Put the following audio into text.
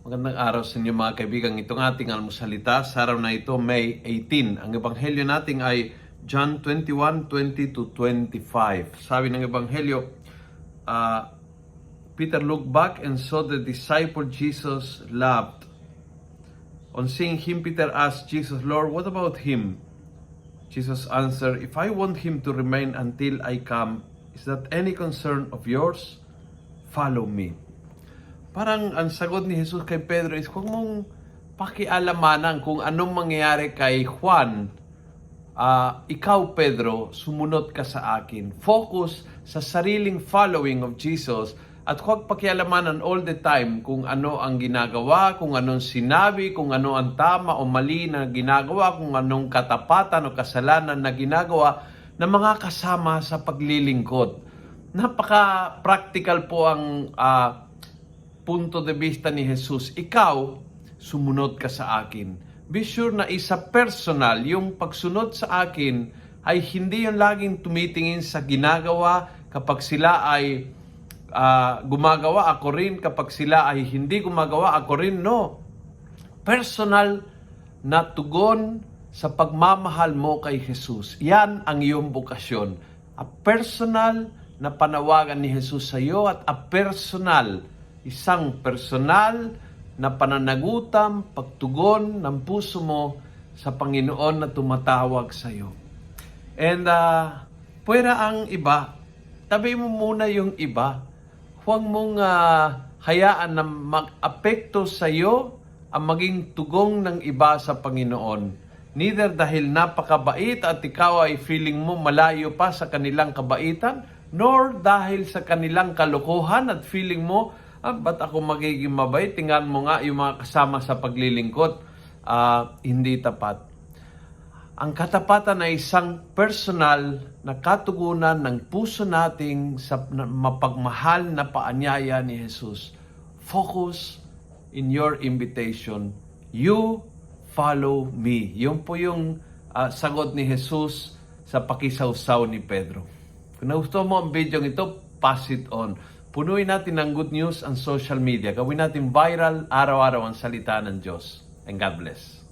Magandang araw sa inyo mga kaibigan. Itong ating almusalita sa araw na ito, May 18. Ang ebanghelyo natin ay John 21:20-25. Sabi ng ebanghelyo, Peter looked back and saw the disciple Jesus loved. On seeing him, Peter asked Jesus, "Lord, what about him?" Jesus answered, "If I want him to remain until I come, is that any concern of yours? Follow me." Parang ang sagot ni Jesus kay Pedro is, huwag mong pakialamanan kung anong mangyayari kay Juan. Ikaw, Pedro, sumunod ka sa akin. Focus sa sariling following of Jesus at huwag pakialamanan all the time kung ano ang ginagawa, kung anong sinabi, kung ano ang tama o mali na ginagawa, kung anong katapatan o kasalanan na ginagawa ng mga kasama sa paglilingkod. Napaka-practical po ang punto de vista ni Jesus. Ikaw, sumunod ka sa akin. Be sure na isa personal, yung pagsunod sa akin ay hindi yung laging tumitingin sa ginagawa. Kapag sila ay gumagawa, ako rin. Kapag sila ay hindi gumagawa, ako rin. No. Personal na tugon sa pagmamahal mo kay Jesus. Yan ang iyong bukasyon. A personal na panawagan ni Jesus sa iyo at isang personal na pananagutam, pagtugon ng puso mo sa Panginoon na tumatawag sa iyo. And puwera ang iba, tabi mo muna yung iba. Huwag mong hayaan na mag-apekto sa iyo ang maging tugong ng iba sa Panginoon. Neither dahil napakabait at ikaw ay feeling mo malayo pa sa kanilang kabaitan, nor dahil sa kanilang kalokohan at feeling mo, ba't ako magiging mabait? Tingnan mo nga yung mga kasama sa paglilingkod. Hindi tapat. Ang katapatan ay isang personal na katugunan ng puso nating sa mapagmahal na paanyaya ni Jesus. Focus in your invitation. You follow me. Yun po yung sagot ni Jesus sa pakisawsaw ni Pedro. Kung nagustuhan mo ang video ito, pass it on. Punuin natin ng good news ang social media. Gawin natin viral araw-araw ang salita ng Diyos. And God bless.